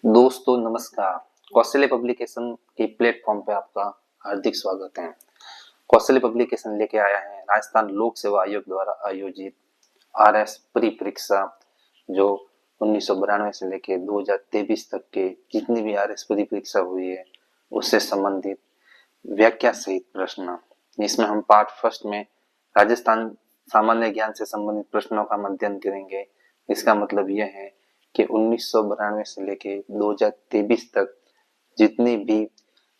दोस्तों नमस्कार। कौशल्य पब्लिकेशन के प्लेटफॉर्म पे आपका हार्दिक स्वागत है। कौशल्य पब्लिकेशन लेके आया है राजस्थान लोक सेवा आयोग द्वारा आयोजित आरएस प्री परीक्षा, जो 1992 से लेके 2023 तक के जितनी भी आरएस प्री परीक्षा हुई है उससे संबंधित व्याख्या सहित प्रश्न। इसमें हम पार्ट फर्स्ट में राजस्थान सामान्य ज्ञान से संबंधित प्रश्नों का अध्ययन करेंगे। इसका मतलब यह है कि 1992 से लेके 2023 तक जितनी भी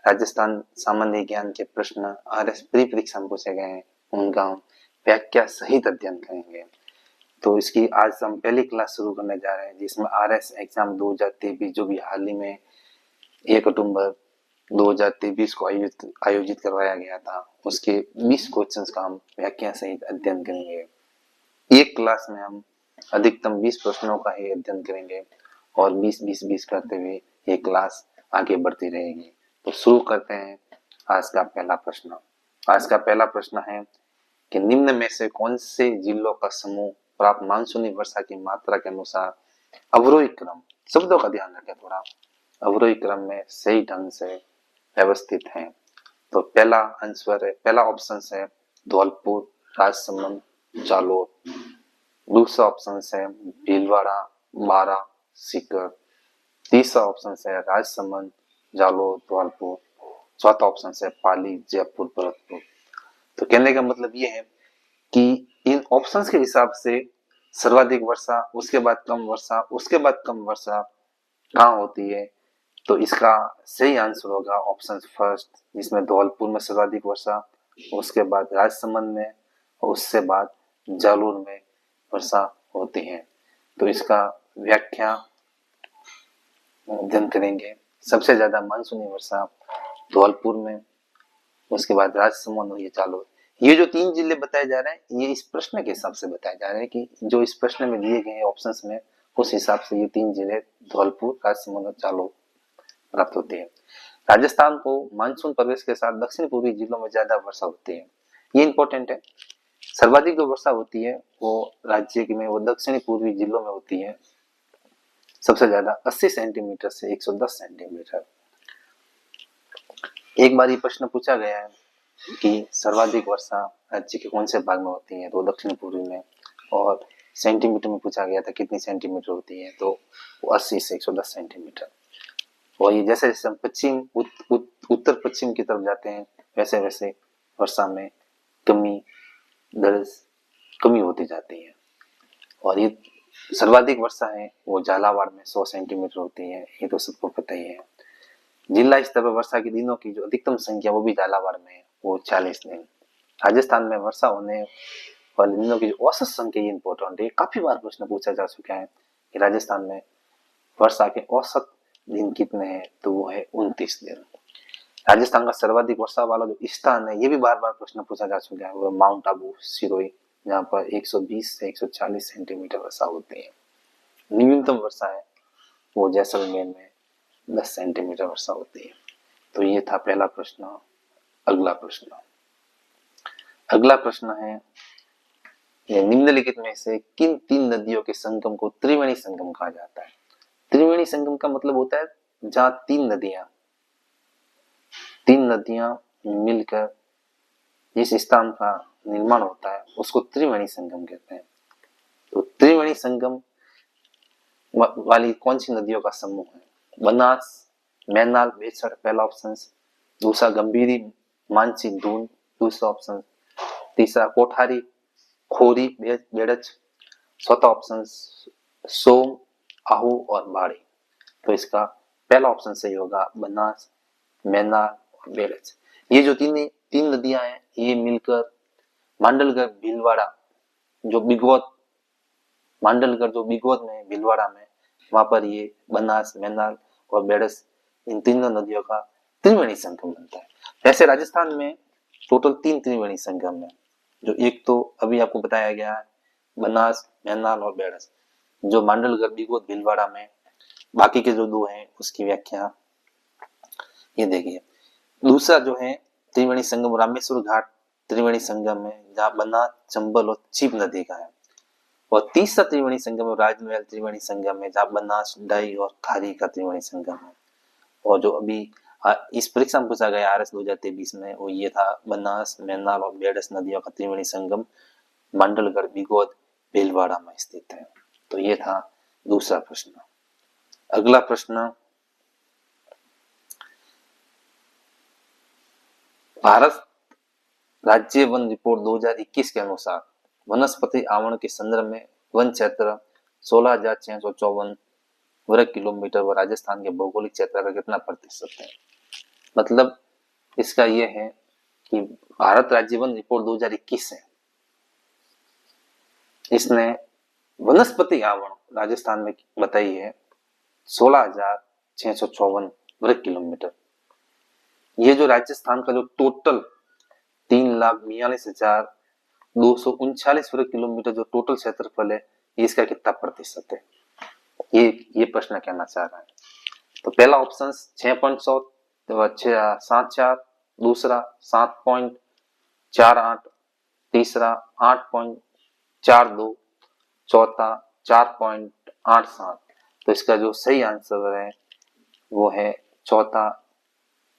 राजस्थान सामान्य ज्ञान के प्रश्न आरएस प्री परीक्षा में पूछे गए हैं उनका हम व्याख्या सहित अध्ययन करेंगे। तो इसकी आज हम पहली क्लास शुरू करने जा रहे हैं, जिसमें आरएस एग्जाम 2023 जो भी हाल ही में 1 अक्टूबर 2023 को आयोजित करवाया गया था, उसके 20 क्वेश्चंस का हम व्याख्या सहित अध्ययन करेंगे। एक क्लास में हम अधिकतम 20 प्रश्नों का ही अध्ययन करेंगे और 20-20-20 करते हुए ये क्लास आगे बढ़ती रहेगी। तो शुरू करते हैं आज का पहला प्रश्न। आज का पहला प्रश्न है कि निम्न में से कौन से जिलों का समूह प्राप्त मानसूनी वर्षा की मात्रा के अनुसार अवरोही क्रम, शब्दों का ध्यान रखें थोड़ा, अवरोही क्रम में सही ढंग से व्यवस्थित है। तो पहला आंसर है, पहला ऑप्शन है धौलपुर, राजसमंद, जालोर। दूसरा ऑप्शन है भीलवाड़ा, बारा, सीकर। तीसरा ऑप्शन है राजसमंद, जालोर, धौलपुर। चौथा ऑप्शन है पाली, जयपुर, भरतपुर। तो कहने का मतलब ये है कि इन ऑप्शंस के हिसाब से सर्वाधिक वर्षा, उसके बाद कम वर्षा, उसके बाद कम वर्षा कहाँ होती है। तो इसका सही आंसर होगा ऑप्शन फर्स्ट, जिसमें धौलपुर में सर्वाधिक वर्षा, उसके बाद राजसमंद में और उससे बाद जालोर में वर्षा होती है। तो इसका व्याख्या अध्ययन करेंगे। सबसे ज्यादा मानसूनी वर्षा धौलपुर में, उसके बाद राजसमंद और ये जालोर। ये जो 3 जिले बताए जा रहे हैं ये इस प्रश्न के हिसाब से बताए जा रहे हैं कि जो इस प्रश्न में दिए गए ऑप्शंस में उस हिसाब से ये 3 जिले धौलपुर, राजसमंद और जालोर प्राप्त होती है। राजस्थान को मानसून प्रवेश के साथ दक्षिण पूर्वी जिलों में ज्यादा वर्षा होती है, ये इंपॉर्टेंट है। सर्वाधिक जो वर्षा होती है वो राज्य में वो दक्षिणी पूर्वी जिलों में होती है, सबसे ज्यादा 80 सेंटीमीटर से 110 सेंटीमीटर। एक बार ये प्रश्न पूछा गया है कि सर्वाधिक वर्षा राज्य के कौन से भाग में होती है, तो दक्षिण पूर्वी में, और सेंटीमीटर में पूछा गया था कितनी सेंटीमीटर होती है, तो वो 80 से 110 सेंटीमीटर। और ये जैसे जैसे हम पश्चिम उत्तर पश्चिम की तरफ जाते हैं वैसे वैसे वर्षा में कमी होती जाती है। और ये सर्वाधिक वर्षा है वो झालावाड़ में 100 सेंटीमीटर होती है, ये तो सबको पता ही है। जिला स्तर पर वर्षा के दिनों की जो अधिकतम संख्या वो भी झालावाड़ में है, वो 40 दिन। राजस्थान में वर्षा होने वाले दिनों की जो औसत संख्या ये इंपॉर्टेंट है, काफी बार प्रश्न पूछा जा चुका है कि राजस्थान में वर्षा के औसत दिन कितने हैं, तो वो है 29 दिन। राजस्थान का सर्वाधिक वर्षा वाला जो स्थान है ये भी बार बार प्रश्न पूछा जा चुका है, वो माउंट आबू, सिरोही, जहाँ पर 120 से 140 सेंटीमीटर वर्षा होती है। न्यूनतम वर्षा है वो जैसलमेर में 10 सेंटीमीटर वर्षा होती है। तो ये था पहला प्रश्न। अगला प्रश्न है निम्नलिखित में से किन 3 नदियों के संगम को त्रिवेणी संगम कहा जाता है। त्रिवेणी संगम का मतलब होता है जहां 3 नदियां मिलकर जिस स्थान का निर्माण होता है उसको त्रिवेणी संगम कहते हैं। तो त्रिवेणी संगम वाली कौन सी नदियों का समूह है? बनास, मैनाल, बेछड़, पहला ऑप्शन। दूसरा गंभीरी, मानसी, दून, दूसरा ऑप्शन। तीसरा कोठारी, खोरी, बेड़च। चौथा ऑप्शन सोम, आहू और बाड़ी। तो इसका पहला ऑप्शन सही होगा बनास, मैनाल और बेड़च। ये जो तीन नदियां हैं ये मिलकर मांडलगढ़, भीलवाड़ा, जो बिगोत, मांडलगढ़ जो बिगोत में भीलवाड़ा में, वहां पर ये बनास, मैनाल और बेड़स, इन तीनों नदियों का त्रिवेणी संगम बनता है। वैसे राजस्थान में टोटल 3 त्रिवेणी संगम है, जो एक तो अभी आपको बताया गया है बनास, मैनाल और बेड़स, जो मांडलगढ़, बिगोत, भीलवाड़ा में। बाकी के जो 2 हैं उसकी व्याख्या ये देखिए। दूसरा जो है त्रिवेणी संगम रामेश्वर घाट त्रिवेणी संगम है, जहाँ बनास, चंबल और चीप नदी का है। और तीसरा त्रिवेणी संगम राजमहल त्रिवेणी संगम है, जहाँ बनास, डाई और खारी का त्रिवेणी संगम है। और जो अभी इस परीक्षा में पूछा गया RS 2023 में, वो ये था बनास, मैनाल और बेडस नदियों का त्रिवेणी संगम मंडलगढ़, बिगोद, भीलवाड़ा में स्थित है। तो ये था दूसरा प्रश्न। अगला प्रश्न, भारत राज्य वन रिपोर्ट 2021 के अनुसार वनस्पति आवरण के संदर्भ में वन क्षेत्र 16,654 वर्ग किलोमीटर व राजस्थान के भौगोलिक क्षेत्र का कितना प्रतिशत है। मतलब इसका यह है कि भारत राज्य वन रिपोर्ट 2021 है, इसने वनस्पति आवरण राजस्थान में बताई है 16,654 वर्ग किलोमीटर। ये जो राजस्थान का जो टोटल 3,42,239 वर्ग किलोमीटर जो टोटल क्षेत्रफल है, इसका कितना प्रतिशत है, ये प्रश्न कहना चाह रहा है। तो पहला ऑप्शन 6.74, दूसरा 7.48, तीसरा 8.42, चौथा 4.87। तो इसका जो सही आंसर है वो है चौथा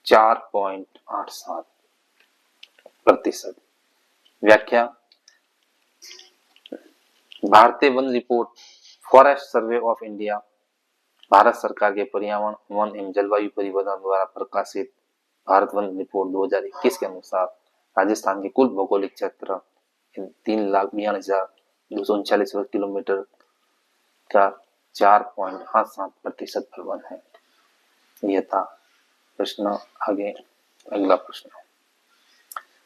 4.87 प्रतिशत। व्याख्या, भारतीय one report forest survey of India Bharat सरकार के पर्यावरण, वन एवं जलवायु परिवर्तन द्वारा प्रकाशित भारत वन रिपोर्ट 2021 के अनुसार राजस्थान के कुल भौगोलिक क्षेत्र 3,42,239 वर्ग किलोमीटर का 4.87% पर वन है। यह था प्रश्न। आगे अगला प्रश्न,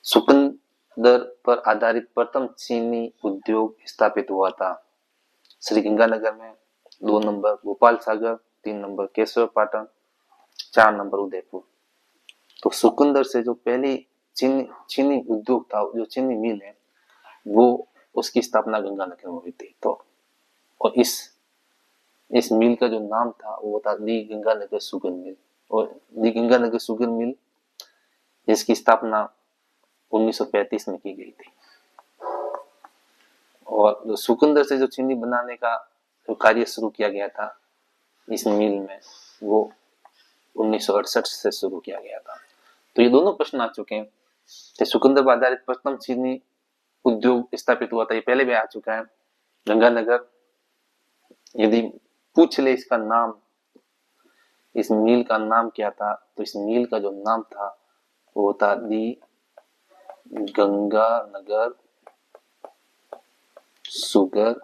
चुकंदर पर आधारित प्रथम चीनी उद्योग स्थापित हुआ था। श्रीगंगानगर में, 2 नंबर गोपाल सागर, 3 नंबर केशव पाटन, 4 नंबर उदयपुर। तो चुकंदर से जो पहली चीनी उद्योग था, जो चीनी मिल है, वो उसकी स्थापना गंगानगर में हुई थी। तो और इस मिल का जो नाम था वो था दी गंगानगर शुगर मिल। और दी गंगानगर शुगर मिल जिसकी स्थापना 1935 में की गई थी। और जो चुकंदर से जो चीनी बनाने का जो कार्य शुरू किया गया था इस मिल में, वो 1968 से शुरू किया गया था। तो ये दोनों प्रश्न आ चुके हैं। चुकंदर पर आधारित प्रथम चीनी उद्योग स्थापित हुआ था, ये पहले भी आ चुका है, गंगानगर। यदि पूछ ले इसका नाम, इस मिल का नाम क्या था, तो इस मिल का जो नाम था वो था दी गंगानगर शुगर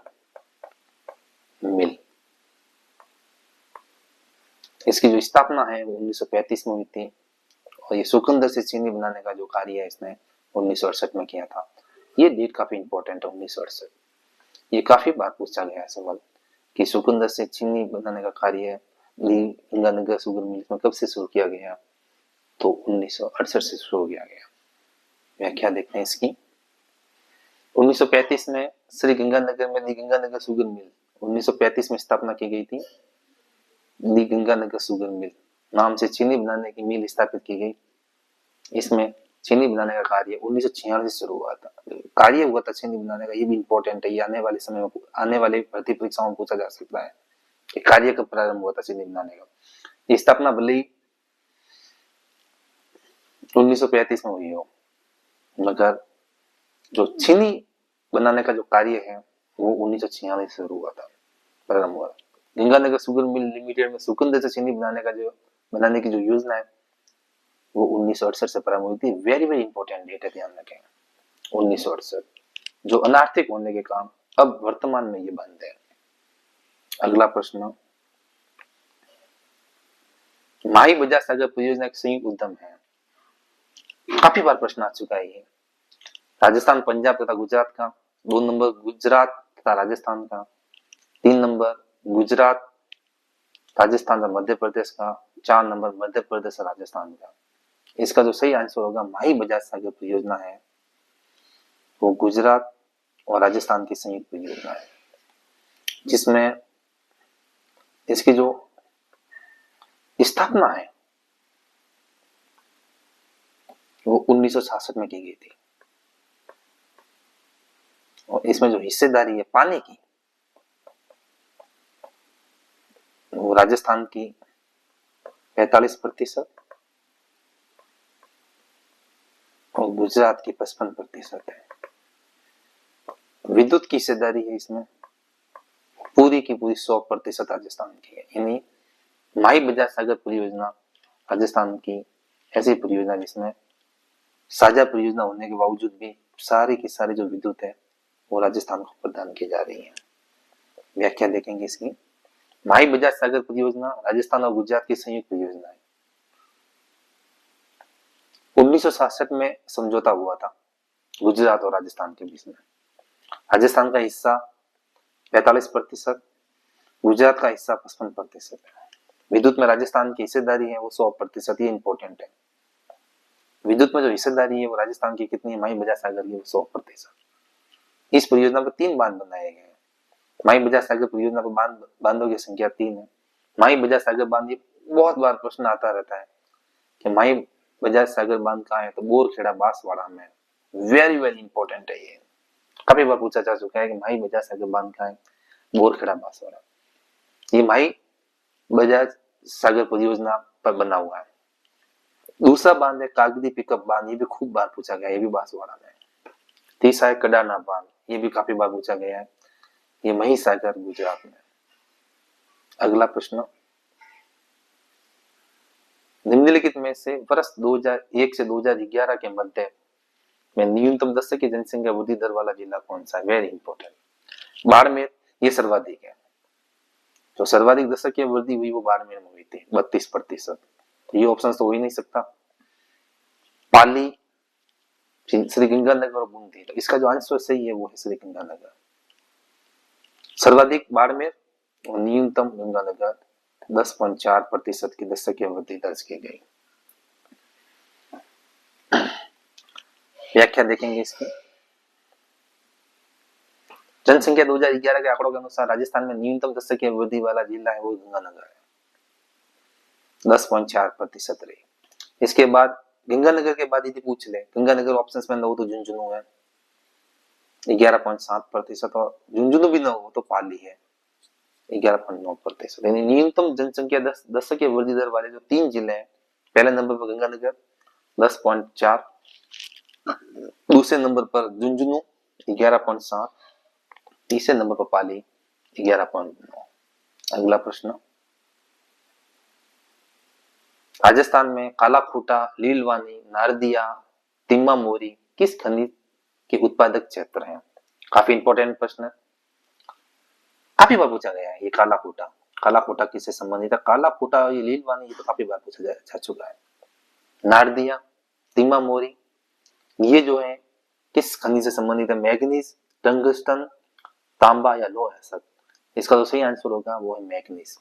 मिल। इसकी जो स्थापना है वो 1935 में हुई थी। और ये चुकंदर से चीनी बनाने का जो कार्य है इसने 1968 में किया था। ये डेट काफी इंपॉर्टेंट है, 1968। ये काफी बार पूछा गया है सवाल कि चुकंदर से चीनी बनाने का कार्य गंगानगर शुगर मिल में कब से शुरू किया गया, तो 1968 से शुरू किया गया। व्याख्या देखते हैं इसकी। 1935 में श्री गंगानगर में दी गंगानगर शुगर मिल 1935 में स्थापना की गई थी। दी गंगानगर शुगर मिल नाम से चीनी बनाने की मिल स्थापित की गई। इसमें चीनी बनाने का कार्य 1946 से शुरू हुआ था। कार्य हुआ था चीनी बनाने का, ये भी इंपॉर्टेंट है। ये आने वाले समय में, आने वाले भर्ती परीक्षाओं में पूछा जा सकता है कि कार्य कब प्रारंभ हुआ था चीनी बनाने का। ये स्थापना भले ही 1935 में हुई हो, मगर जो चीनी बनाने का जो कार्य है वो 1946 से शुरू हुआ था, प्रारंभ हुआ। गंगानगर शुगर मिल लिमिटेड में चुकंदर से चीनी बनाने की जो योजना है वो 1968 से प्रारंभ हुई थी। वेरी वेरी इंपॉर्टेंट डेट है, ध्यान रखें 1968, जो अनार्थिक होने के कारण अब वर्तमान में ये बंद है। अगला प्रश्न, माही बजाज सागर परियोजना एक संयुक्त उद्यम है। काफी बार प्रश्न आ चुका है ये। राजस्थान, पंजाब तथा गुजरात का। 2 नंबर गुजरात तथा राजस्थान का। 3 नंबर गुजरात, राजस्थान और मध्य प्रदेश का। 4 नंबर मध्य प्रदेश और राजस्थान का। इसका जो सही आंसर होगा, माही बजाज सागर परियोजना है वो गुजरात और राजस्थान की संयुक्त परियोजना है, जिसमें इसकी जो स्थापना है वो 1966 में की गई थी। और इसमें जो हिस्सेदारी है पानी की, वो राजस्थान की 45% और गुजरात की 55% है। विद्युत की हिस्सेदारी है इसमें पूरी की पूरी 100% राजस्थान की है। यानी माई बजाज सागर परियोजना राजस्थान की ऐसी परियोजना जिसमें साझा परियोजना होने के बावजूद भी सारी की सारी जो विद्युत है वो राजस्थान को प्रदान की जा रही है। व्याख्या देखेंगे इसकी। माई बजाज सागर परियोजना राजस्थान और गुजरात की संयुक्त परियोजना है। 1967 में समझौता हुआ था गुजरात और राजस्थान के बीच में। राजस्थान का हिस्सा 45%, गुजरात का हिस्सा 55% है। विद्युत में राजस्थान की हिस्सेदारी है वो 100%, ये इंपॉर्टेंट है। विद्युत में जो हिस्सेदारी है वो राजस्थान की कितनी है, माई बजाज सागर की 100%। इस परियोजना पर 3 बांध बनाए गए हैं। माई बजाज सागर परियोजना पर बांधों की संख्या 3 है। माई बजाज सागर बांध, बहुत बार प्रश्न आता रहता है कि माई बजाज सागर बांध कहाँ है, तो बोरखेड़ा बांसवाड़ा में। वेरी वेरी इंपॉर्टेंट है ये, काफी बार पूछा जा चुका है कि माई बजाज सागर बांध कहाँ है, बोरखेड़ा बांसवाड़ा। ये माई बजाज सागर परियोजना पर बना हुआ है। दूसरा बांध है कागदी पिकअप बांध, ये भी खूब बार पूछा गया है, ये भी बांसवाड़ा में। तीसरा है कडाना बांध, ये भी काफी बार पूछा गया है, ये महिसागर गुजरात में। अगला प्रश्न, निम्नलिखित में से वर्ष 2001 से 2011 के मध्य में न्यूनतम 10 की जनसंख्या वृद्धि दर वाला जिला कौन सा है? Very important. बाड़मेर, ये सर्वाधिक है। जो सर्वाधिक दशकीय वृद्धि हुई वो बाड़मेर में हुई थी 32%। ये ऑप्शन तो हो ही नहीं सकता। पाली, श्री गंगानगर और बूंदी, तो इसका जो आंसर सही है वो है श्री गंगानगर। सर्वाधिक बाड़मेर और न्यूनतम गंगानगर 10.4% की दशकीय वृद्धि दर्ज की गई। व्याख्या देखेंगे इसकी। जनसंख्या 2011 के आंकड़ों के अनुसार राजस्थान में न्यूनतम दशकीय वृद्धि वाला जिला है वो गंगानगर है, 10.4% रही। इसके बाद गंगानगर के बाद यदि पूछ ले, गंगानगर ऑप्शंस में न हो तो झुंझुनू है 11.7%, और झुंझुनू भी न हो तो पाली है 11.9%। यानी न्यूनतम जनसंख्या दशकीय वृद्धि दर वाले जो 3 जिले हैं, पहले नंबर पर गंगानगर 10.4, दूसरे नंबर पर झुंझुनू 11.7, तीसरे नंबर पर पाली 11.9। अगला प्रश्न, राजस्थान में कालाखूटा, लीलवानी, नारदिया, तिम्मा मोरी किस खनिज के उत्पादक क्षेत्र हैं? काफी इंपॉर्टेंट प्रश्न है, काफी बार पूछा गया है ये कालाखूटा। कालाखूटा किससे संबंधित है? कालाखूटा और ये लीलवानी, ये तो काफी बार पूछा जा चुका है। नारदिया, तिम्मा मोरी, ये जो है किस खनिज से संबंधित है? मैग्नीज, टंगस्टन, तांबा या लोह एसिड? इसका जो सही आंसर होगा वो है मैग्नीज।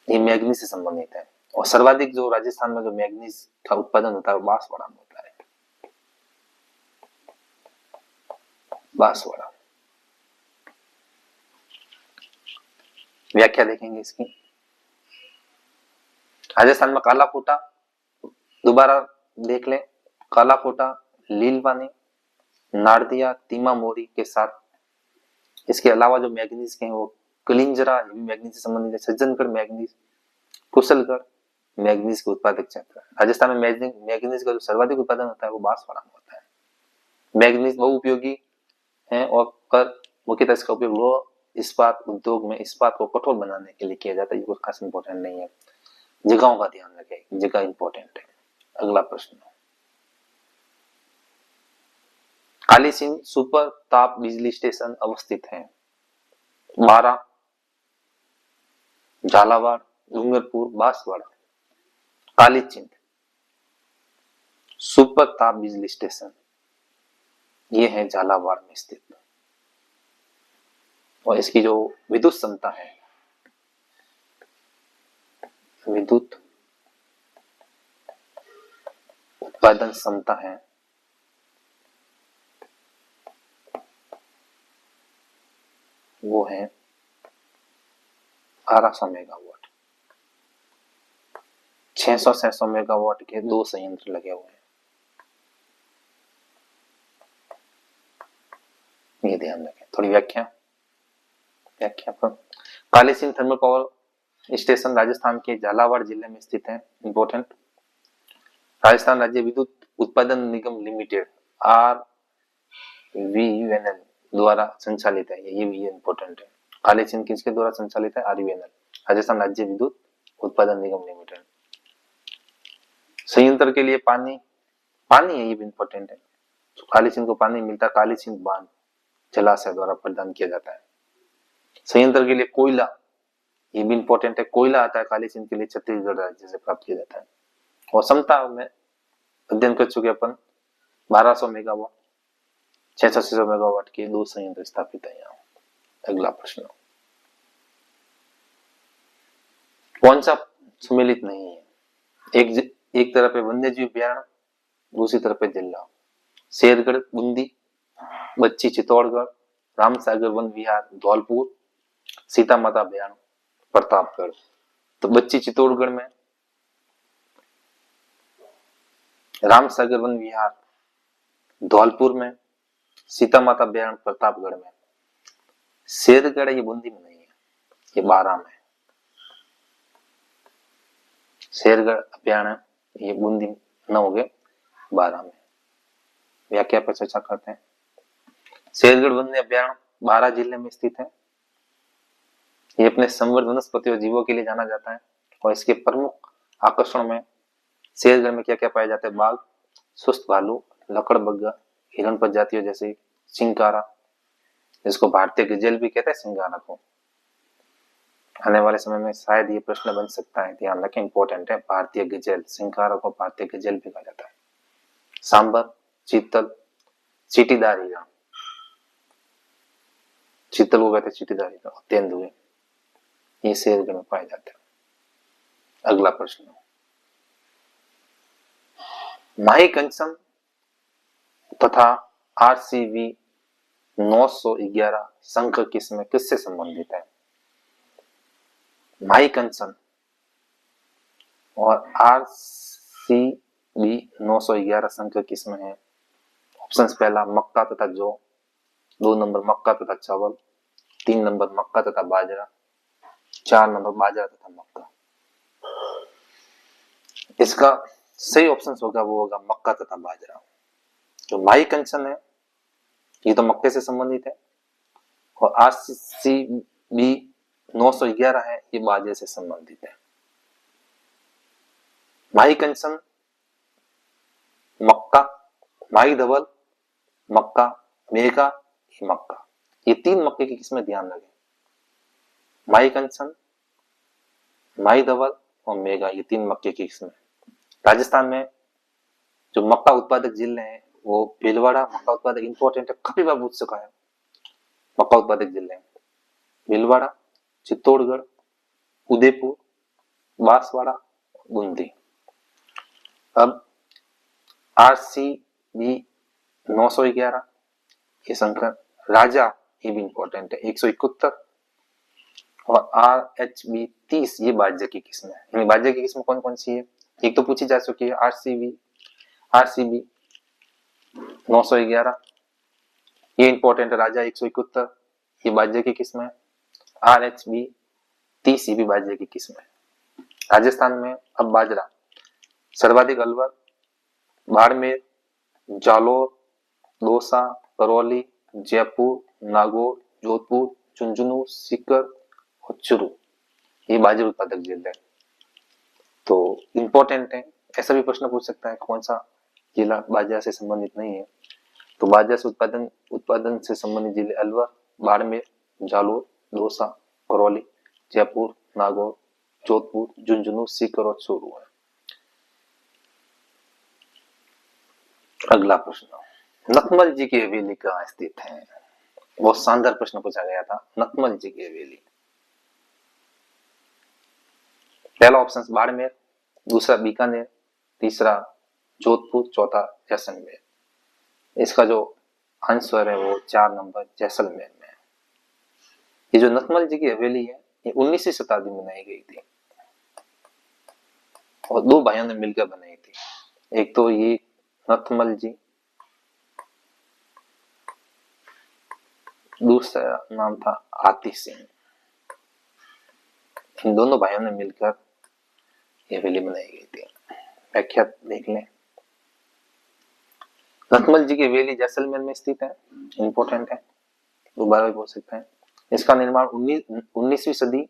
ये मैग्नीज से संबंधित है, और सर्वाधिक जो राजस्थान में जो मैग्नीज का उत्पादन होता है वो बांसवाड़ा में होता है। बांसवाड़ा। व्याख्या देखेंगे इसकी। राजस्थान में कालाखूटा, दोबारा देख लें, कालाखूटा, लीलवानी, नारदिया, तिम्मा मोरी के साथ इसके अलावा जो मैग्नीज के हैं वो कलिंजरा, मैग्नीज से संबंधित है, सज्जनगढ़ मैग्नीज, कुशलगढ़ मैग्नीज के उत्पादक क्षेत्र है। राजस्थान में मैग्नीज का जो सर्वाधिक उत्पादन होता है वो बांसवाड़ा में होता है। मैग्नीज बहुउपयोगी है और कर मुख्यतः इसका उपयोग लोह इस्पात उद्योग में इस्पात को कठोर बनाने के लिए किया जाता है। ये कुछ खास इंपॉर्टेंट नहीं है, जगहों का ध्यान रखें, जगह इंपॉर्टेंट है। अगला प्रश्न, कालीसिंध सुपर ताप बिजली स्टेशन अवस्थित है बारा, झालावाड़, डूंगरपुर, बांसवाड़ा? कालीसिंध सुपर ताप बिजली स्टेशन ये है झालावाड़ में स्थित, और इसकी जो विद्युत क्षमता है, विद्युत उत्पादन क्षमता है वो है 1200 मेगावाट। 600-600 मेगावाट के 2 संयंत्र लगे हुए हैं, ये ध्यान रखें। थोड़ी व्याख्या पर काली Singh thermal power station Rajasthan के झालावाड़ जिले में स्थित है। इंपॉर्टेंट। राजस्थान राज्य विद्युत उत्पादन निगम लिमिटेड RVNL द्वारा संचालित है। ये भी इंपॉर्टेंट है। काली सिंह किसके द्वारा संचालित है? RVNL, राजस्थान राज्य विद्युत उत्पादन निगम लिमिटेड। संयंत्र के लिए पानी है, ये भी इंपॉर्टेंट है। तो काली सिंह को पानी मिलता है काली सिंह बांध जलाशय द्वारा प्रदान किया जाता है। संयंत्र के लिए कोयला, ये भी इंपॉर्टेंट है। कोयला आता है काली सिंह के लिए छत्तीसगढ़ राज्य से प्राप्त किया जाता है। और क्षमता में अध्ययन कर चुके अपन 1200 मेगावाट 600 मेगावाट के 2 संयंत्र स्थापित है यहाँ। अगला प्रश्न, कौन सा सम्मिलित नहीं है? एक तरफ है वन्य जीव अभ्यारण्य, दूसरी तरफ है जिला। शेरगढ़ बूंदी, बच्ची चित्तौड़गढ़, रामसागर वन विहार धौलपुर, सीता माता अभ्यारण्य प्रतापगढ़। तो बच्ची चित्तौड़गढ़ में, रामसागर वन विहार धौलपुर में, सीता माता अभ्यारण्य प्रतापगढ़ में। शेरगढ़ ये बूंदी में नहीं है, ये बारां में। शेरगढ़ अभ्यारण्य ये बूंदी न हो गए, बारां में। व्याख्या पर चर्चा करते हैं। शेरगढ़ वन्य अभ्यारण्य बारां जिले में स्थित है। ये अपने संवर्ध वनस्पति और जीवों के लिए जाना जाता है और इसके प्रमुख आकर्षण में शेरगढ़ में क्या क्या पाया जाता है? बाघ, सुस्त भालू, लकड़बग्गा, हिरण प्रजातियों जैसे सिंकारा, जिसको भारतीय गजेल भी कहते हैं सिंगारा को। आने वाले समय में शायद ये प्रश्न बन सकता है, ध्यान रखें, इंपॉर्टेंट है। भारतीय गजेल, सिंकारा को भारतीय गजेल भी कहा जाता है। सांबर, चीतल, चीटीदार हिरण, चीतल को कहते हैं चीटीदार हिरण, तेंदुए, ये शेरगढ़ में पाए जाते हैं। अगला प्रश्न, माही कंचन तथा RCV 911 संघ किसमें किससे संबंधित है? माही कंचन और RCV 911 संघ किसमें है? ऑप्शन पहला मक्का तथा जौ, 2 नंबर मक्का तथा चावल, 3 नंबर मक्का तथा बाजरा, 4 नंबर बाजरा तथा मक्का। इसका सही ऑप्शन होगा वो होगा मक्का तथा बाजरा। जो माही कंचन है ये तो मक्के से संबंधित है और RCV 911 है ये बाजरे से संबंधित है। माही कंचन मक्का, माही धवल मक्का, मेघा ये मक्का, ये 3 मक्के की किस्में ध्यान रखें। माही कंचन, माही धवल और मेघा, ये 3 मक्के की किस्में। राजस्थान में जो मक्का उत्पादक जिले हैं वो भीलवाड़ा मक्का उत्पादक इंपॉर्टेंट है, काफी बार पूछ चुका है। मक्का उत्पादक जिले भीलवाड़ा, चित्तौड़गढ़, उदयपुर, बांसवाड़ा, बूंदी। अब RCV 911 ये संख्या, राजा ये भी इंपॉर्टेंट है 171 और RHB 30 ये बाज्य की किस्म है। यानी बाज्य की किस्म कौन कौन सी है? एक तो पूछी जा चुकी है RCB 911 ये इंपॉर्टेंट है, राजा 171 ये बाज्य की किस्म है, RHB 30 ये भी बाज्य की किस्म है। राजस्थान में अब बाजरा सर्वाधिक अलवर, बाड़मेर, जालोर, दौसा, करौली, जयपुर, नागौर, जोधपुर, झुंझुनू, सीकर और चूरू ये बाजरा उत्पादक जिले तो इंपॉर्टेंट है। ऐसा भी प्रश्न पूछ सकता है कौन सा जिला बाजरा से संबंधित नहीं है? तो बाजरा से उत्पादन से संबंधित जिले अलवर, बाड़मेर, जालोर, दौसा, करौली, जयपुर, नागौर, जोधपुर, झुंझुनू, सीकर और चूरू है। अगला प्रश्न, नकमल जी की हवेली कहाँ स्थित है? बहुत शानदार प्रश्न पूछा गया था। नकमल जी की हवेली, पहला ऑप्शन बाड़मेर, दूसरा बीकानेर, तीसरा जोधपुर, चौथा जैसलमेर। इसका जो आंसर है वो 4 नंबर जैसलमेर में है। ये जो नकमल जी की हवेली है ये 19वीं शताब्दी में बनाई गई थी और 2 भाइयों ने मिलकर बनाई थी। एक तो ये नकमल जी, दूसरा नाम था आती सिंह। इन दोनों भाइयों ने मिलकर यह वैली बनाई गई थी। व्याख्या देख लें। रतमल जी की वैली जैसलमेर में स्थित है, इंपॉर्टेंट है, दोबारा भी बोल सकते हैं। इसका निर्माण 19वीं सदी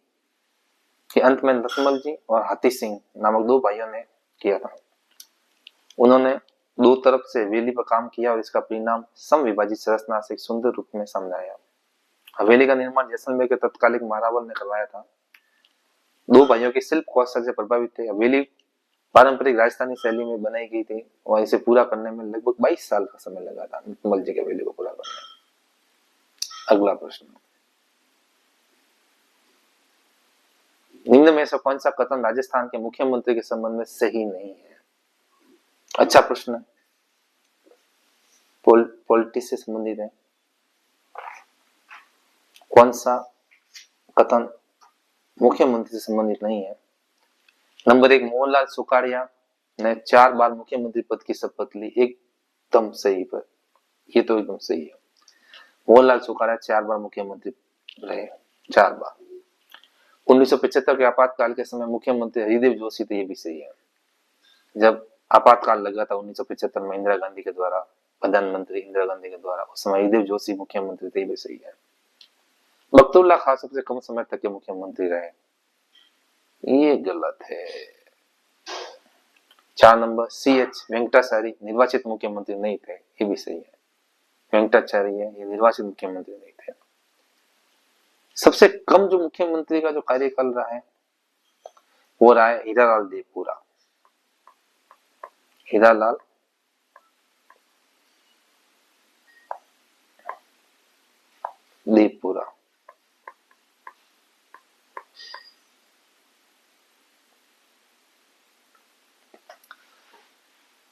के अंत में रतमल जी और हाथी सिंह नामक दो भाइयों ने किया था। उन्होंने दो तरफ से हवेली पर काम किया और इसका परिणाम समविभाजित संरचना से एक सुंदर रूप में सामने आया। हवेली का निर्माण जैसलमेर के तत्कालिक महारावल ने करवाया था। दो भाइयों के शिल्प कौशल से प्रभावित थे। हवेली पारंपरिक राजस्थानी शैली में बनाई गई थी और इसे पूरा करने में लगभग 22 साल का समय लगा था रतमल जी के हवेली को पूरा करने में। अगला प्रश्न, निम्न में से कौन सा कथन राजस्थान के मुख्यमंत्री के संबंध में सही नहीं है? अच्छा प्रश्न है, पॉलिटिक्स से संबंधित है। कौन सा कथन मुख्यमंत्री से संबंधित नहीं है? नंबर 1, मोहनलाल सुखाड़िया ने 4 बार मुख्यमंत्री पद की शपथ ली। एकदम सही पर, ये तो एकदम सही है। मोहनलाल सुखाड़िया 4 बार मुख्यमंत्री रहे, 4 बार। 1975 के आपातकाल के समय मुख्यमंत्री हरिदेव जोशी थे, ये भी सही है। जब आपातकाल लगा था 1975 में इंदिरा गांधी के द्वारा, प्रधानमंत्री इंदिरा गांधी के द्वारा, उस समय हरिदेव जोशी मुख्यमंत्री थे, ये भी सही है। बख्तुल्ला खान सबसे कम समय तक के मुख्यमंत्री रहे, ये गलत है। 4 नंबर, CH वेंकटाचारी निर्वाचित मुख्यमंत्री नहीं थे, ये भी सही है। वेंकटाचार्य ये निर्वाचित मुख्यमंत्री नहीं थे। सबसे कम जो मुख्यमंत्री का जो कार्यकाल रहा है वो रहा है हीरालाल देवपुरा। हीरालाल देवपुरा।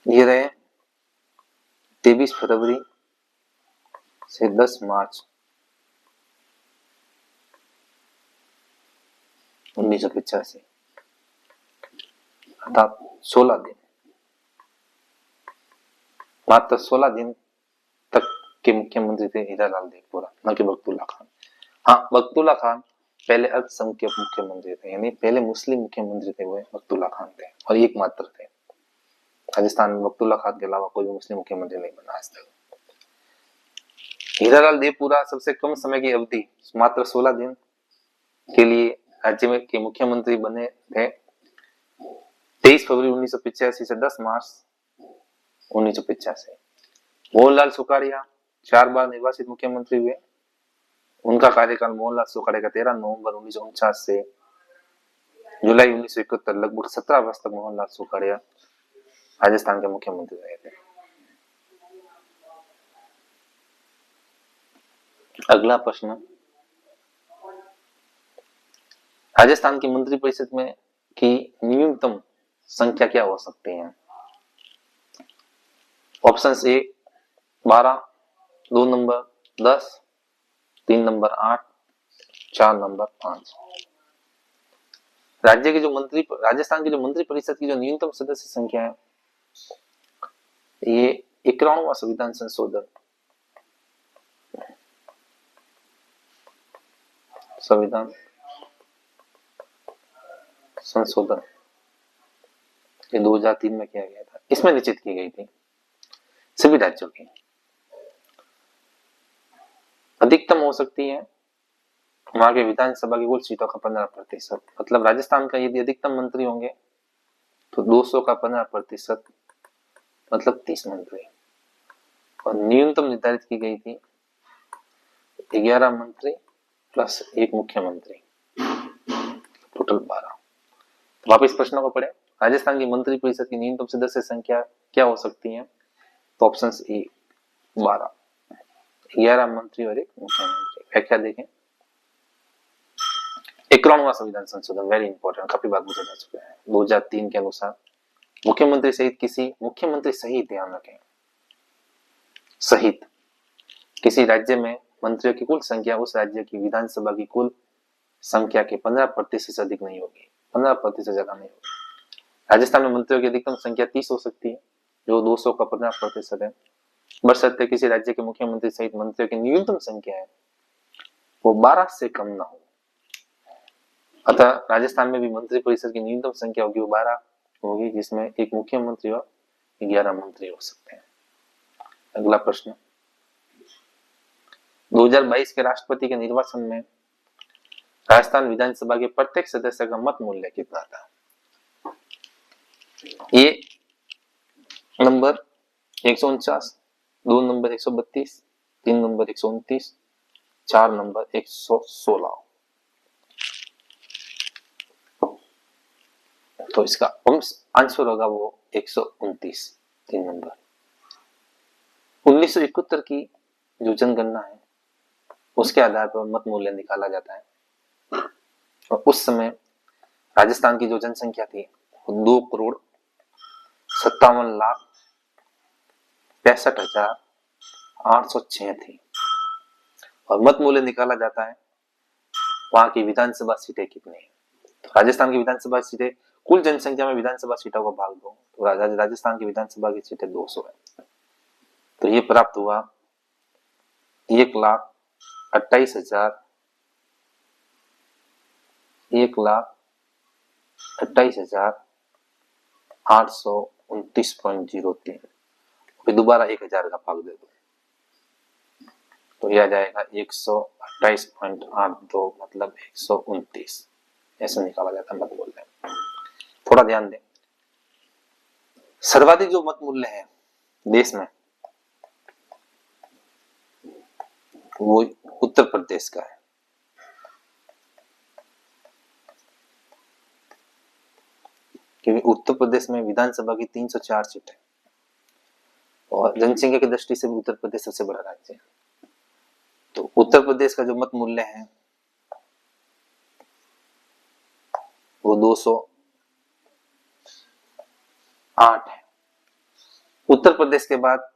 ये रहे 23 फरवरी से 10 मार्च 1985, अर्थात 16 दिन, मात्र 16 दिन तक के मुख्यमंत्री थे हीरालाल देवपुरा, न कि बख्तुल्ला खान। हाँ, बख्तुल्ला खान पहले अल्पसंख्यक मुख्यमंत्री थे, यानी पहले मुस्लिम मुख्यमंत्री थे वो बख्तुल्ला खान थे, और एकमात्र थे। राजस्थान में बख्तुल्ला खान के अलावा कोई मुस्लिम मुख्यमंत्री नहीं बना आज तक। हीरालाल देवपुरा सबसे कम समय की अवधि, मात्र 16 दिन के लिए राज्य में के मुख्यमंत्री बने थे, 23 फरवरी 1985 से 10 मार्च 1985। मोहनलाल सुखाड़िया 4 बार निर्वाचित मुख्यमंत्री हुए। उनका कार्यकाल मोहनलाल सुखाड़िया का 13 नवंबर 1949 से जुलाई 1971, लगभग 17 वर्ष तक मोहनलाल सुखाड़िया राजस्थान के मुख्यमंत्री रहे थे। अगला प्रश्न, राजस्थान की मंत्रिपरिषद में की न्यूनतम संख्या क्या हो सकती है? Option A 12, 2 number 10, 3 number 8, 4 number 5। Rajasthan की जो मंत्रिपरिषद की जो न्यूनतम सदस्य संख्या है, ये 51वां संविधान संशोधन ये 2003 में किया गया था, इसमें निश्चित की गई थी सभी राज्यों की। अधिकतम हो सकती है वहां के विधानसभा की कुल सीटों का 15%, मतलब राजस्थान का यदि अधिकतम मंत्री होंगे तो 200 का 15%, मतलब 30 मंत्री, और न्यूनतम निर्धारित की गई थी 11 मंत्री प्लस 1 मुख्यमंत्री, टोटल 12। तो वापिस प्रश्नों को पढ़े, राजस्थान की मंत्रिपरिषद की न्यूनतम सदस्य संख्या क्या हो सकती है? तो ऑप्शन ए 12, 11 मंत्री और 1 मुख्यमंत्री। व्याख्या देखें। 51वां संविधान संशोधन, वेरी इंपॉर्टेंट, काफी बार पूछा जा चुका है। 2003 के अनुसार मुख्यमंत्री सहित ध्यान रखें, सहित किसी राज्य में मंत्रियों की कुल संख्या उस राज्य की विधानसभा की कुल संख्या के 15% से अधिक नहीं होगी, 15% ज्यादा नहीं होगी। राजस्थान में मंत्रियों की अधिकतम संख्या 30 हो सकती है, जो 200 का 15% है, बशर्ते किसी राज्य के मुख्यमंत्री सहित मंत्रियों की न्यूनतम संख्या है वो 12 से कम ना हो। अतः राजस्थान में भी मंत्री परिषद की न्यूनतम संख्या होगी वो 12 होगी, जिसमें एक मुख्यमंत्री और 11 मंत्री हो सकते हैं। अगला प्रश्न, 2022 के राष्ट्रपति के निर्वाचन में राजस्थान विधानसभा के प्रत्येक सदस्य का मत मूल्य कितना था? ए नंबर 149, 2 नंबर 132, 3 नंबर 129, 4 नंबर 116। तो इसका आंसर होगा वो 129, 3 नंबर। 1971 की जो जनगणना है उसके आधार पर मत मूल्य निकाला जाता है, और उस समय राजस्थान की जो जनसंख्या थी वो 2,57,65,806 थी, और मत मूल्य निकाला जाता है वहां की विधानसभा सीटें कितनी है। तो राजस्थान की विधानसभा सीटें, कुल जनसंख्या में विधानसभा सीटों को भाग दो तो राजस्थान की विधानसभा की सीटें 200 है। तो ये प्राप्त हुआ 1,28,829.03। फिर दोबारा 1000 का भाग दे दो तो यह आ जाएगा 128.82, मतलब 129। ऐसे निकाला जाता है मत मूल्य। थोड़ा ध्यान दें, सर्वाधिक जो मत मूल्य है देश में वो उत्तर प्रदेश का है। क्योंकि उत्तर प्रदेश में विधानसभा की 304 सीट है, और जनसंख्या की दृष्टि से भी उत्तर प्रदेश सबसे बड़ा राज्य है। तो उत्तर प्रदेश का जो मत मूल्य है वो 208 है। उत्तर प्रदेश के बाद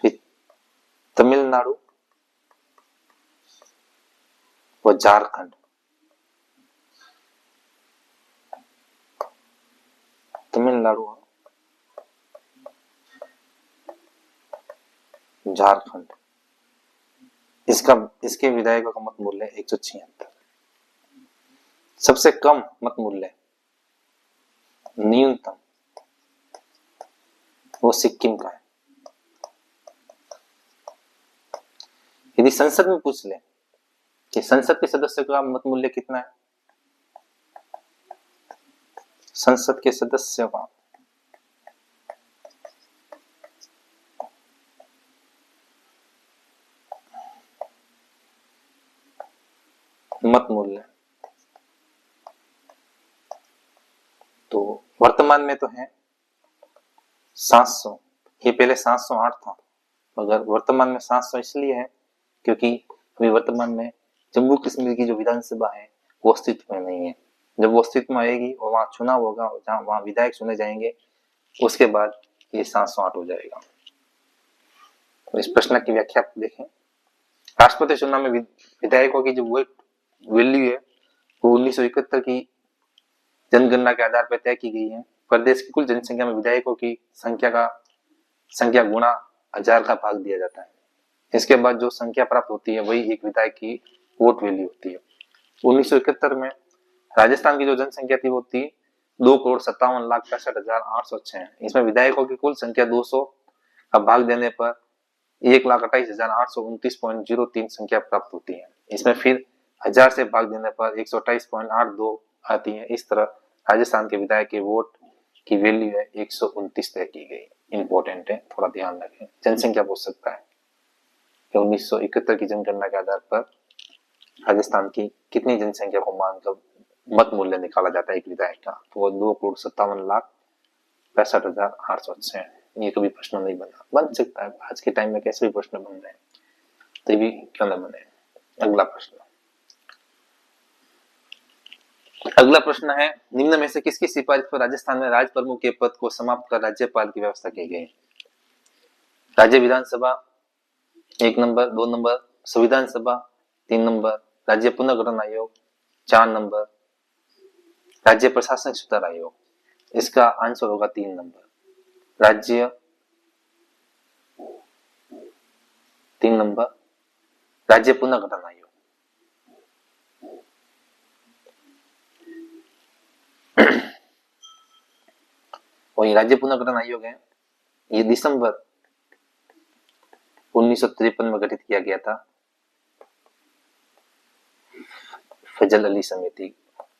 फिर तमिलनाडु व झारखंड, तमिलनाडु झारखंड, इसके विधायकों का मत मूल्य 176। सबसे कम मत मूल्य न्यूनतम वो सिक्किम का है। यदि संसद में पूछ ले कि संसद के सदस्यों का मत मूल्य कितना है, संसद के सदस्यों का मत मूल्य, तो वर्तमान में तो है 700। ये पहले 708 था, मगर वर्तमान में 700 इसलिए है क्योंकि अभी वर्तमान में जम्मू कश्मीर की जो विधानसभा है वो अस्तित्व में नहीं है। जब वो अस्तित्व में आएगी और वहां चुनाव होगा, जहां वहां विधायक चुने जाएंगे, उसके बाद ये 708 हो जाएगा। तो इस प्रश्न की व्याख्या देखें। राष्ट्रपति चुनाव में विधायकों की जो वोट वैल्यू है वो 1971 की जनगणना के आधार पर तय की गई है। प्रदेश की कुल जनसंख्या में विधायकों की संख्या गुणा 1000 का भाग दिया जाता है। इसके बाद जो संख्या प्राप्त होती है वही एक विधायक की वोट वैल्यू होती है। 1971 में राजस्थान की जो जनसंख्या थी वो थी 2,57,65,806। इसमें विधायकों की कुल संख्या 200 का भाग देने पर 1,28,829.03 संख्या प्राप्त होती है। इसमें फिर 1000 से भाग देने पर 128.82 आती है। इस तरह राजस्थान के विधायक के वोट की वैल्यू है 129 तय की गई। इंपॉर्टेंट है, थोड़ा ध्यान रखें। जनसंख्या पूछ सकता है कि 1971 की जनगणना के आधार पर राजस्थान की कितनी जनसंख्या को मानकर मत मूल्य निकाला जाता है एक विधायक का, तो वो 2,57,65,806 है। ये कभी प्रश्न नहीं बन सकता है। आज के टाइम में कैसे भी प्रश्न बन रहे हैं, तो भी क्यों न बने। अगला प्रश्न है, निम्न में से किसकी सिफारिश पर राजस्थान में राज प्रमुख के पद को समाप्त कर राज्यपाल की व्यवस्था की गई? राज्य विधानसभा 1 नंबर, 2 नंबर संविधान सभा, 3 नंबर राज्य पुनर्गठन आयोग, 4 नंबर राज्य प्रशासनिक सुधार आयोग। इसका आंसर होगा 3 नंबर राज्य 3 नंबर राज्य पुनर्गठन आयोग। और ये राज्य पुनर्गठन आयोग है, ये दिसंबर 1953 में गठित किया गया था फजल अली समिति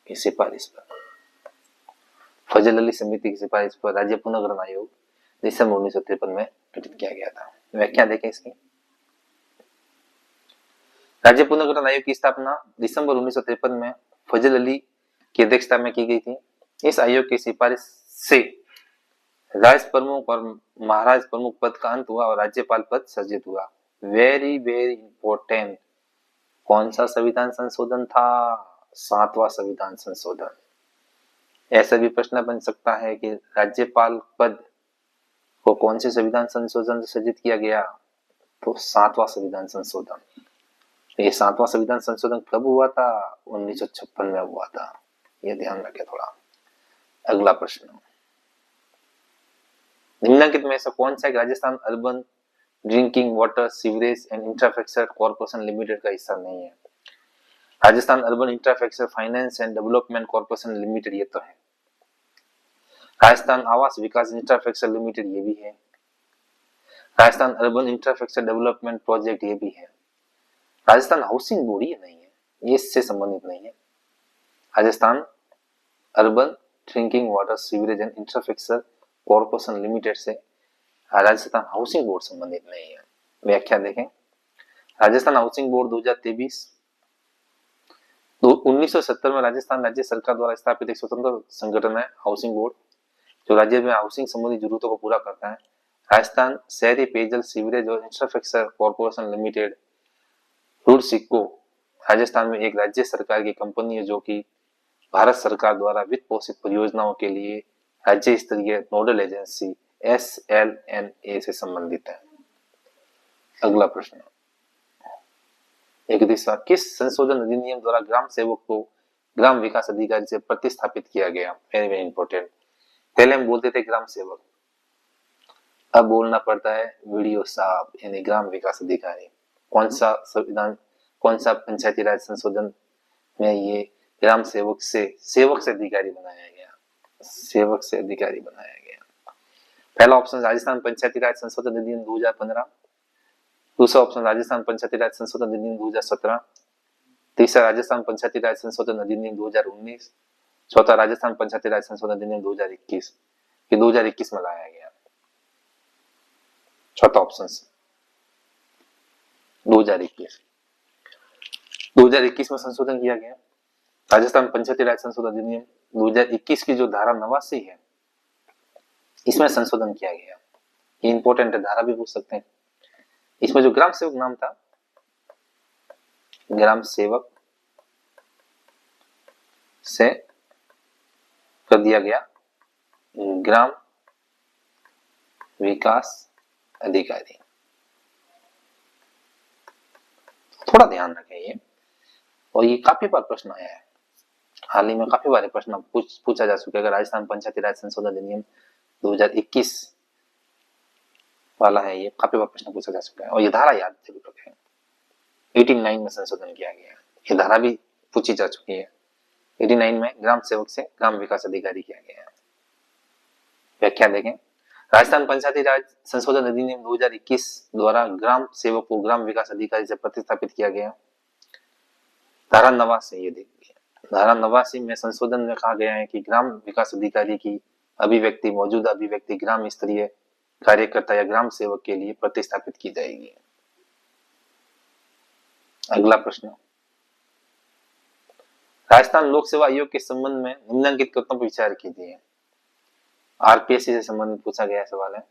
की सिफारिश पर। फजल अली समिति की सिफारिश पर राज्य पुनर्गठन आयोग दिसंबर 1953 में गठित किया गया था। व्याख्या देखें इसकी। राज्य पुनर्गठन आयोग की स्थापना दिसंबर 1953 में फजल अली की अध्यक्षता में की गई थी। इस आयोग की सिफारिश से राज्य प्रमुख और महाराज प्रमुख पद का अंत हुआ और राज्यपाल पद सृजित हुआ। Very very important. कौन सा संविधान संशोधन था? 7वां संविधान संशोधन। ऐसा भी प्रश्न बन सकता है कि राज्यपाल पद को कौन से संविधान संशोधन से सृजित किया गया? तो 7वां संविधान संशोधन। ये 7वां संविधान संशोधन कब हुआ था? 1956 में हुआ था। ये ध्यान रखें थोड़ा। अगला प्रश्न, निम्नलिखित में से कौन सा एक Rajasthan urban drinking water sewerage and infrastructure corporation limited का हिस्सा नहीं है? Rajasthan urban infrastructure finance and development corporation limited ये तो है। राजस्थान आवास विकास इंफ्रास्ट्रक्चर लिमिटेड ये भी है। Rajasthan urban infrastructure development project ये भी है। राजस्थान हाउसिंग बोर्ड ये नहीं है, ये इससे संबंधित नहीं है। Rajasthan urban drinking water sewerage and infrastructure corporation limited से राजस्थान हाउसिंग बोर्ड संबंधित नहीं है। व्याख्या देखें। राजस्थान हाउसिंग बोर्ड 2023 1970 में राजस्थान राज्य सरकार द्वारा स्थापित एक स्वतंत्र संगठन है हाउसिंग बोर्ड, जो राज्य में हाउसिंग संबंधी जरूरतों को पूरा करता है। राजस्थान शहरी पेयजल सीवरेज और इंफ्रास्ट्रक्चर कॉर्पोरेशन लिमिटेड रूडसिको राजस्थान में एक राज्य सरकार की कंपनी है जो कि भारत सरकार द्वारा वित्त पोषित परियोजनाओं के लिए राज्य स्तरीय नोडल एजेंसी SLNA से संबंधित है। अगला प्रश्न, एक दिशा किस संशोधन अधिनियम द्वारा ग्राम सेवक को ग्राम विकास अधिकारी से प्रतिस्थापित किया गया? Very very important. पहले हम बोलते थे ग्राम सेवक, अब बोलना पड़ता है वीडियो साहब यानी ग्राम विकास अधिकारी। कौन सा संविधान, कौन सा पंचायती राज संशोधन में ये ग्राम सेवक से अधिकारी बनाया गया? सेवक से अधिकारी बनाया गया। पहला ऑप्शन राजस्थान पंचायती राज संशोधन अधिनियम 2015, दूसरा ऑप्शन राजस्थान पंचायती राज संशोधन अधिनियम 2017, तीसरा राजस्थान पंचायती राज संशोधन अधिनियम 2019, चौथा राजस्थान पंचायती राज संशोधन अधिनियम 2021। ये 2021 में लाया गया। चौथा ऑप्शन 2021 में संशोधन किया गया। राजस्थान पंचायती राज संशोधन अधिनियम 2021 की जो धारा 89 है इसमें संशोधन किया गया। ये इंपॉर्टेंट है, धारा भी पूछ सकते हैं। इसमें जो ग्राम सेवक नाम था, ग्राम सेवक से कर दिया गया ग्राम विकास अधिकारी। थोड़ा ध्यान रखें ये, और ये काफी बार प्रश्न आया है, हाल ही में काफी बार प्रश्न पूछा जा चुका है। राजस्थान पंचायती राज संशोधन अधिनियम 2021 वाला है, ये काफी बार प्रश्न पूछा जा चुका है। और ये धारा याद जरूर रखें, 89 में संशोधन किया गया है। ये धारा भी पूछी जा चुकी है। 89 में ग्राम सेवक से ग्राम विकास अधिकारी किया गया है। व्याख्या देखें। राजस्थान पंचायती राज संशोधन अधिनियम 2021 द्वारा ग्राम सेवक को ग्राम विकास अधिकारी से प्रतिस्थापित किया गया। धारा 89 ये देखिए, धारा 89 में संशोधन में कहा गया है कि ग्राम विकास अधिकारी की अभिव्यक्ति मौजूदा अभिव्यक्ति ग्राम स्तरीय कार्यकर्ता या ग्राम सेवक के लिए प्रतिस्थापित की जाएगी। अगला प्रश्न, राजस्थान लोक सेवा आयोग के संबंध में निम्नलिखित कथनों पर विचार कीजिए। RPSC से संबंधित पूछा गया सवाल है।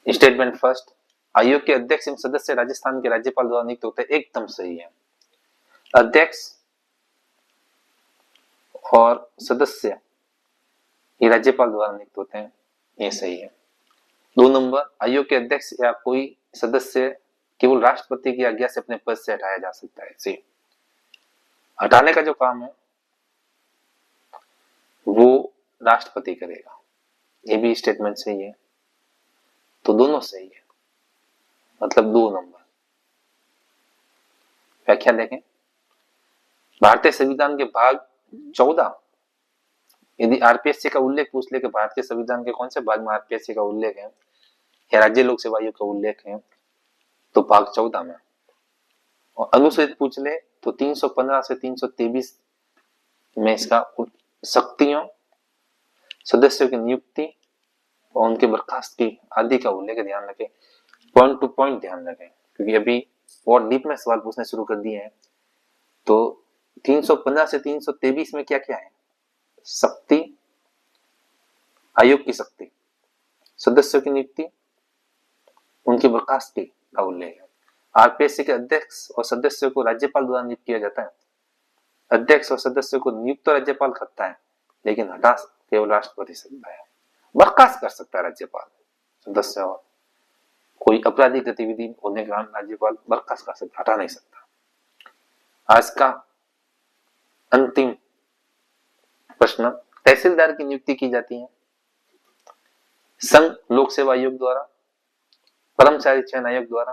स्टेटमेंट फर्स्ट, आयोग के अध्यक्ष एवं सदस्य राजस्थान के राज्यपाल द्वारा नियुक्त होते हैं, एकदम सही है। अध्यक्ष और सदस्य ये राज्यपाल द्वारा नियुक्त होते हैं, ये सही है। 2 नंबर, आयोग के अध्यक्ष या कोई सदस्य केवल राष्ट्रपति की आज्ञा से अपने पद से हटाया जा सकता है। सी, हटाने का जो काम है वो राष्ट्रपति करेगा, ये भी स्टेटमेंट सही है। तो दोनों सही है, मतलब 2 नंबर। व्याख्या देखें। भारतीय संविधान के भाग 14 यदि आरपीएससी का उल्लेख पूछ ले कि भारत के संविधान के कौन से भाग में आरपीएससी का उल्लेख है या राज्य लोक सेवा आयोग का उल्लेख है, तो भाग 14 में। और अनुच्छेद पूछ ले तो 315 से 323 में इसका शक्तियों, सदस्यों की नियुक्ति और उनके बर्खास्तगी आदि का उल्लेख ध्यान रखें। पॉइंट टू पॉइंट ध्यान रखें, क्योंकि अभी बहुत डीप में सवाल पूछने शुरू कर दिए हैं। तो 315 से 323 में क्या क्या है? शक्ति, आयोग की शक्ति, सदस्यों की नियुक्ति, उनकी बर्खास्तगी का उल्लेख है। आरपीएससी के अध्यक्ष और सदस्यों को राज्यपाल द्वारा नियुक्त किया जाता है। अध्यक्ष और सदस्यों को नियुक्त तो राज्यपाल करता है, लेकिन हटा केवल राष्ट्रपति सकता है। बर्खास्त कर सकता है राज्यपाल सदस्य, और कोई आपराधिक गतिविधि होने के कारण राज्यपाल बर्खास्त कर सकता, हटा नहीं सकता। आज का अंतिम प्रश्न, तहसीलदार की नियुक्ति की जाती है संघ लोक सेवा आयोग द्वारा, कर्मचारी चयन आयोग द्वारा,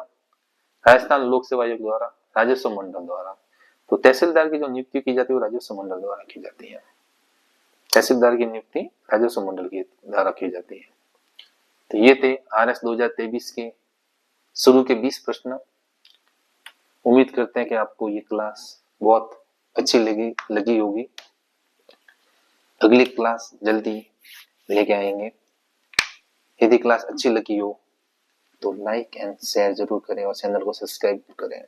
राजस्थान लोक सेवा आयोग द्वारा, राजस्व मंडल द्वारा। तो तहसीलदार की जो नियुक्ति की जाती है वो राजस्व मंडल द्वारा की जाती है। तहसीलदार की नियुक्ति राजस्व मंडल के द्वारा की जाती है। तो ये थे आरएस 2023 के शुरू के 20 प्रश्न। उम्मीद करते हैं कि आपको ये क्लास बहुत अच्छी लगी होगी। अगली क्लास जल्दी लेके आएंगे। यदि क्लास अच्छी लगी हो तो लाइक एंड शेयर जरूर करें और चैनल को सब्सक्राइब करें।